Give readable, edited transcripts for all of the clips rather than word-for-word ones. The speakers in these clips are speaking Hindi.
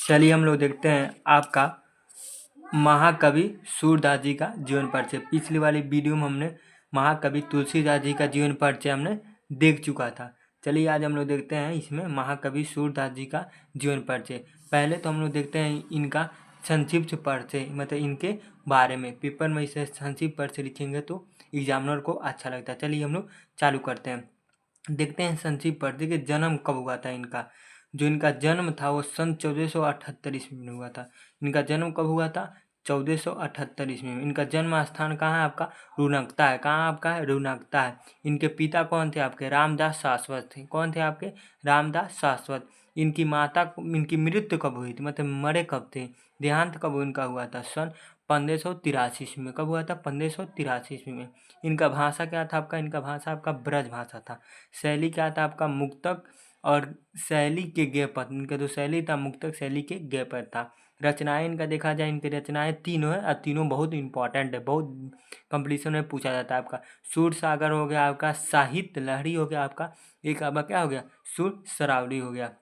चलिए हम लोग देखते हैं आपका महाकवि सूरदास जी का जीवन परिचय। पिछली वाली वीडियो में हमने महाकवि तुलसीदास जी का जीवन परिचय हमने देख चुका था। चलिए आज हम लोग देखते हैं इसमें महाकवि सूरदास जी का जीवन परिचय। पहले तो हम लोग देखते हैं इनका संक्षिप्त परिचय, मतलब इनके बारे में। पेपर में इसे संक्षिप्त परिचय लिखेंगे तो एग्जामिनर को अच्छा लगता है। चलिए हम लोग चालू करते हैं, देखते हैं संक्षिप्त परिचय कि जन्म कब हुआ था इनका। जो इनका जन्म था वो सन 1478 ईस्वी में हुआ था। इनका जन्म कब हुआ था? 1478 ईस्वी में। इनका जन्म स्थान कहाँ है आपका? रुनकता है। कहाँ आपका है? रुनकता है। इनके पिता कौन थे आपके? रामदास शाश्वत थे। कौन थे आपके? रामदास शाश्वत। इनकी माता, इनकी मृत्यु कब हुई थी, मतलब मरे कब थे? देहांत कब इनका हुआ था? सन 1583 ईस्वी में। कब हुआ था? 1583 ईस्वी में। इनका भाषा क्या था आपका? इनका भाषा आपका ब्रज भाषा था। शैली क्या था आपका? मुक्तक और शैली के गेय पद। इनका जो शैली था मुक्तक शैली के गेय पद था। रचनाएं इनका देखा जाए, इनकी रचनाएं तीनों है और तीनों बहुत इंपॉर्टेंट है, बहुत कंपटीशन में पूछा जाता है आपका। सूर सागर हो गया आपका, साहित्य लहरी हो गया आपका, एक आपका क्या हो गया? सुर सरावली हो गया।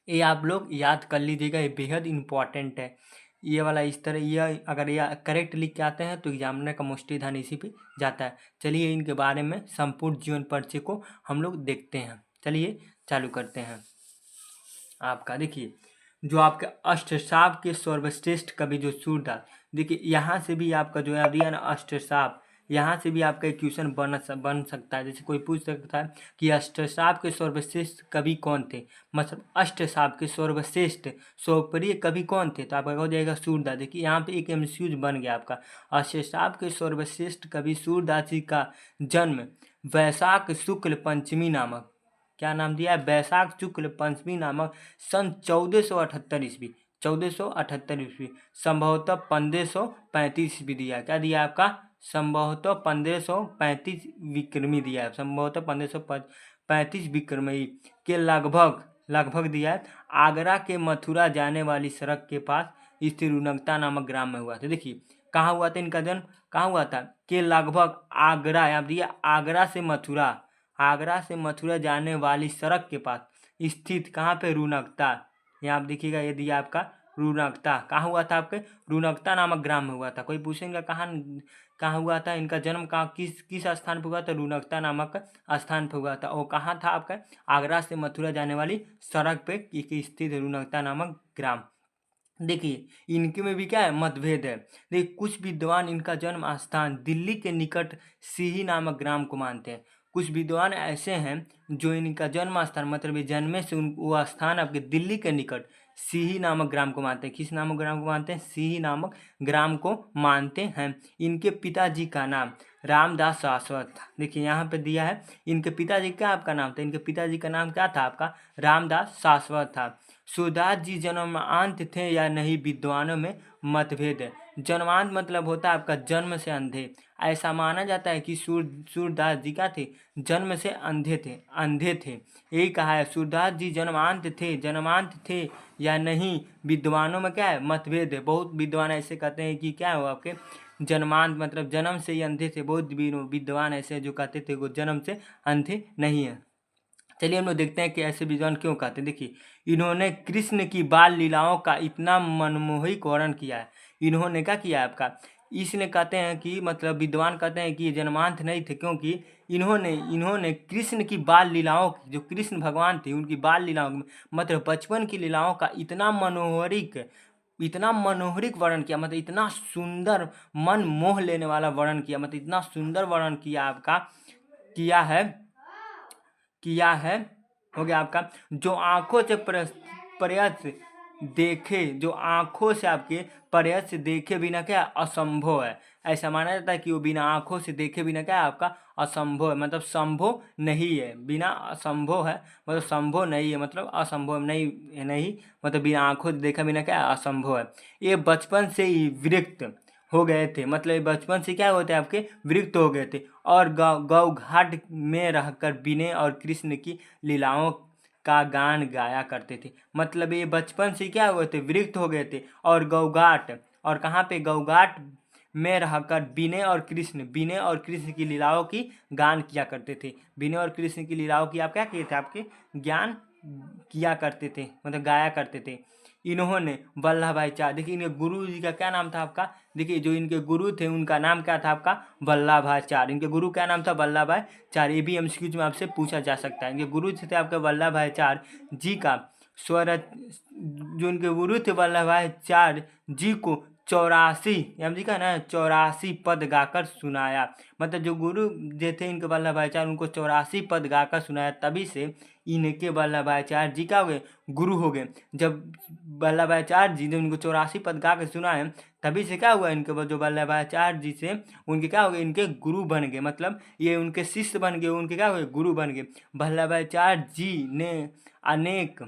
ये आप लोग याद कर लीजिएगा, ये बेहद इंपॉर्टेंट है। ये वाला इस तरह, ये अगर ये करेक्ट लिख के आते हैं तो एग्जामिनर का मोस्टली ध्यान इसी पे जाता है। चलिए इनके बारे में संपूर्ण जीवन परिचय को हम लोग देखते हैं। चलिए चालू करते हैं। आपका देखिए, जो आपके अष्टसाप के सर्वश्रेष्ठ कवि जो सूरदास, देखिए यहाँ से भी आपका जो है दिया ना अष्टसाप, यहाँ से भी आपका एक क्वेश्चन बन सकता है। जैसे कोई पूछ सकता है कि अष्टसाप के सर्वश्रेष्ठ कवि कौन थे, मतलब अष्टसाप के सर्वश्रेष्ठ स्वप्रिय कवि कौन थे, तो आपका हो जाएगा सूरदास। देखिए यहाँ पे एक एमसीक्यू बन गया आपका। अष्टसाप के सर्वश्रेष्ठ कवि सूरदास जी का जन्म वैशाख शुक्ल पंचमी नामक, क्या नाम दिया है? वैशाख शुक्ल पंचमी नामक सन 1478 ईस्वी, 1478 ईस्वी, संभवतः 1535 ईस्वी दिया है। क्या दिया है आपका? संभवतः 1535 विक्रमी दिया है, संभवतः 1535 विक्रमी के लगभग दिया है। आगरा के मथुरा जाने वाली सड़क के पास स्थित रुनकता नामक ग्राम में हुआ था। देखिए कहाँ हुआ था इनका जन्म, कहाँ हुआ था? के लगभग आगरा, यहाँ दिया आगरा से मथुरा, आगरा से मथुरा जाने वाली सड़क के पास स्थित, कहाँ पे? रुनकता। यहाँ आप देखिएगा ये दिया आपका रुनकता। कहाँ हुआ था आपके? रुनकता नामक ग्राम में हुआ था। कोई पूछेंगे कहाँ कहाँ हुआ था इनका जन्म, कहाँ किस स्थान पर हुआ था? रुनकता नामक स्थान पर हुआ था। और कहाँ था आपका? आगरा से मथुरा जाने वाली सड़क पे स्थित रुनकता नामक ग्राम। देखिए इनके में भी क्या है? मतभेद है। देखिए कुछ विद्वान इनका जन्म स्थान दिल्ली के निकट सीही नामक ग्राम को मानते हैं। कुछ विद्वान ऐसे हैं जो इनका जन्म स्थान, मतलब ये जन्मे से वो स्थान आपके दिल्ली के निकट सीही नामक ग्राम को मानते हैं। किस नामक ग्राम को मानते हैं? सीही नामक ग्राम को मानते हैं। इनके पिताजी का नाम रामदास शाश्वत था। देखिए यहाँ पे दिया है इनके पिताजी क्या आपका नाम था? इनके पिताजी का नाम क्या था आपका? रामदास शाश्वत था। सूरदास जी जन्मांत थे या नहीं, विद्वानों में मतभेद है। जन्मांत मतलब होता है आपका जन्म से अंधे। ऐसा माना जाता है कि सूरदास जी का थे जन्म से अंधे थे। यही कहा है सूरदास जी जन्मांत थे या नहीं, विद्वानों में क्या है? मतभेद है। बहुत विद्वान ऐसे कहते हैं कि क्या हो आपके जन्मांत मतलब जन्म से ही अंधे थे। बहुत विद्वान ऐसे जो कहते थे वो जन्म से अंधे नहीं है। चलिए हम लोग देखते हैं कि ऐसे विद्वान क्यों कहते हैं। देखिए इन्होंने कृष्ण की बाल लीलाओं का इतना मनमोहक वर्णन किया है। इन्होंने क्या किया है आपका? इसलिए कहते हैं कि मतलब विद्वान कहते हैं कि ये जन्मांत नहीं थे, क्योंकि इन्होंने कृष्ण की बाल लीलाओं, जो कृष्ण भगवान थे उनकी बाल लीलाओं मतलब बचपन की लीलाओं का इतना मनोहरिक वर्णन किया, मतलब इतना सुंदर मन मोह लेने वाला वर्णन किया, मतलब इतना सुंदर वर्णन किया आपका, किया है हो गया आपका। जो आंखों से प्रयत्न देखे, जो आंखों से आपके प्रयत्न देखे बिना क्या असंभव है। ऐसा माना जाता है कि वो बिना आंखों से देखे बिना क्या है आपका असंभव है, मतलब संभव नहीं है। बिना असंभव है मतलब संभव नहीं है, मतलब असंभव नहीं मतलब बिना आंखों से देखा बिना क्या असंभव है। ये बचपन से ही विरक्त हो गए थे, मतलब बचपन से क्या होते आपके विरक्त हो गए थे, और गौ घाट में रहकर विनय और कृष्ण की लीलाओं का गान गाया करते थे। मतलब ये बचपन से क्या हुए थे? विरक्त हो गए थे, और गौघाट, और कहाँ पे? गौघाट में रहकर विनय और कृष्ण की लीलाओं की गान किया करते थे। विनय और कृष्ण की लीलाओं की आप क्या किए थे? आपके ज्ञान किया करते थे, मतलब गाया करते थे। इन्होंने वल्लभाचार्य, देखिए इनके गुरु जी का क्या नाम था आपका, देखिए जो इनके गुरु थे उनका नाम क्या था आपका, वल्लभाचार्य। इनके गुरु क्या नाम था, वल्लभाचार्य। ये भी एमसीक्यू में आपसे पूछा जा सकता है। इनके गुरु जी थे आपके वल्लभाचार्य जी का स्वर, जो इनके गुरु थे वल्लभाचार्य जी को 84 जी का ना 84 पद गाकर सुनाया। मतलब जो गुरु जो थे इनके वल्लभाचार्य उनको 84 पद गाकर सुनाया, तभी से इनके वल्लभाचार्य जी क्या हो गए, गुरु हो गए। जब वल्लभाचार्य जी ने उनको 84 पद गा के सुनाए, तभी से क्या हुआ, इनके जो वल्लभाचार्य जी से उनके क्या हो गए, इनके गुरु बन गए। मतलब ये उनके शिष्य बन गए, उनके क्या हो गए, गुरु बन गए। वल्लभाचार्य जी ने अनेक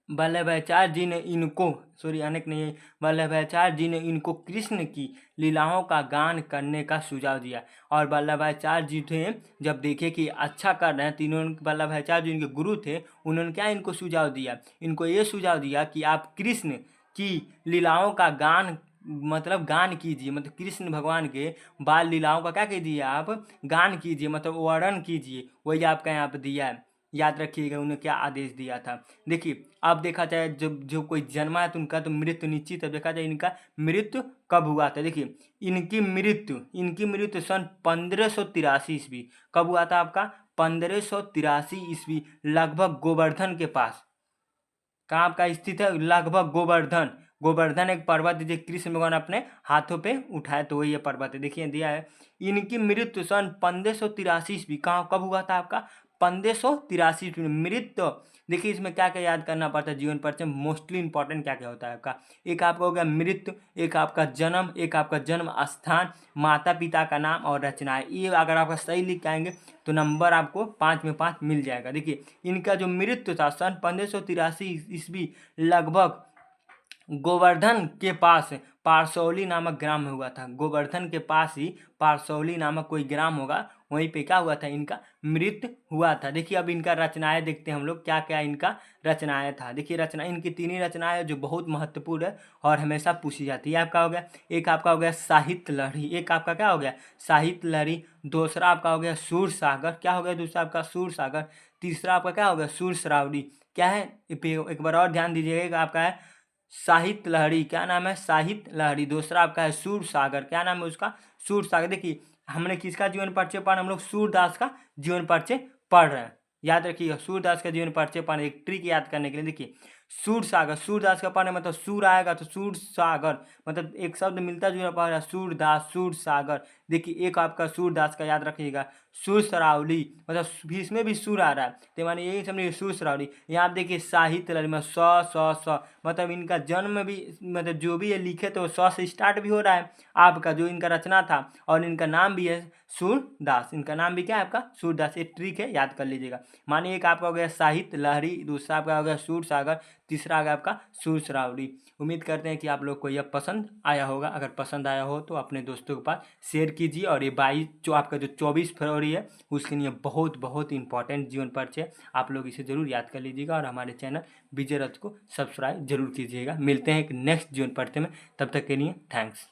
वल्लभाचार्य जी ने इनको अनेक नहीं, वल्लभाचार्य जी ने इनको कृष्ण की लीलाओं का गान करने का सुझाव दिया। और वल्लभाचार्य जी थे जब देखे कि अच्छा कर रहे हैं, तो इन्होंने वल्लभाचार्य जी इनके गुरु थे, उन्होंने क्या इनको सुझाव दिया, इनको ये सुझाव दिया कि आप कृष्ण की लीलाओं का गान मतलब गान कीजिए, मतलब कृष्ण भगवान के बाल लीलाओं का क्या कीजिए, आप गान कीजिए, मतलब वर्णन कीजिए। वही आपका यहाँ पे दिया है, याद रखिएगा उन्होंने क्या आदेश दिया था। देखिए अब देखा जाए जब जो कोई जन्मा है तो उनका तो मृत्यु निश्चित है। देखा जाए इनका मृत्यु कब हुआ था, देखिए इनकी मृत्यु सन 1583 ईस्वी कब हुआ था आपका, 1583 ईस्वी, लगभग गोवर्धन के पास। कहाँ आपका स्थित है, लगभग गोवर्धन एक पर्वत है जो कृष्ण भगवान अपने हाथों पे उठाए, तो वही ये पर्वत है, देखिए दिया है। इनकी मृत्यु सन 1583 ईस्वी कहाँ कब हुआ था आपका, 1583 ईस्वी में मृत्यु। देखिए इसमें क्या क्या याद करना पड़ता है जीवन परिचय, मोस्टली इंपॉर्टेंट क्या क्या होता है आपका, एक आपका हो गया मृत्यु, एक आपका जन्म, एक आपका जन्म स्थान, माता पिता का नाम और रचनाएं। ये अगर आपका सही लिख के आएंगे तो नंबर आपको 5 में 5 मिल जाएगा। देखिए इनका जो मृत्यु था सन 1583 ईस्वी, लगभग गोवर्धन के पास पारसौली नामक ग्राम में हुआ था। गोवर्धन के पास ही पारसौली नामक कोई ग्राम होगा, वहीं पे क्या हुआ था, इनका मृत्यु हुआ था। देखिए अब इनका रचनाएं देखते हैं हम लोग, क्या क्या इनका रचनाएं था। देखिए रचना इनकी 3 ही रचनाएं जो बहुत महत्वपूर्ण है और हमेशा पूछी जाती है। आपका हो गया, एक आपका हो गया साहित्य लहरी, एक आपका क्या हो गया, साहित्य लहरी। दूसरा आपका हो गया सूर सागर, क्या हो गया दूसरा आपका, सूर सागर। तीसरा आपका क्या हो गया, सूर श्रावणी। क्या है, एक बार और ध्यान दीजिएगा, आपका है साहित्य लहरी, क्या नाम है, साहित्य लहरी। दूसरा आपका है सूर सागर, क्या नाम है उसका, सूर सागर। देखिए हमने किसका जीवन परिचय पढ़ा, हम लोग सूरदास का जीवन परिचय पढ़ रहे हैं, याद रखिएगा। सूरदास का जीवन परिचय पढ़ने, एक ट्रिक याद करने के लिए, देखिए सूर सागर, सूरदास का पढ़ने मतलब सूर आएगा तो सूर सागर, मतलब एक शब्द मिलता जुला पढ़ सूरदास, सूर सागर। देखिए एक आपका सूरदास का याद रखिएगा, सूर सरावली, मतलब इसमें भी सूर आ रहा है, तो मानिए यही समझिए सूर सरावली। यहाँ आप देखिए साहित्य लहरी में स मतलब इनका जन्म भी, मतलब जो भी ये लिखे तो स से स्टार्ट भी हो रहा है आपका, जो इनका रचना था, और इनका नाम भी है सूरदास, इनका नाम भी क्या है आपका, सूरदास। ये ट्रिक है, याद कर लीजिएगा। मानिए एक आपका हो गया साहित्य लहरी, दूसरा आपका हो गया सूर सागर, तीसरा आ गया आपका सूर श्रावणी। उम्मीद करते हैं कि आप लोग को यह पसंद आया होगा। अगर पसंद आया हो तो अपने दोस्तों के पास शेयर कीजिए। और ये 22 जो आपका जो 24 फरवरी है उसके लिए बहुत बहुत इंपॉर्टेंट जीवन परिचय, आप लोग इसे जरूर याद कर लीजिएगा। और हमारे चैनल विजय रथ को सब्सक्राइब जरूर कीजिएगा। मिलते हैं एक नेक्स्ट जीवन परिचय में, तब तक के लिए थैंक्स।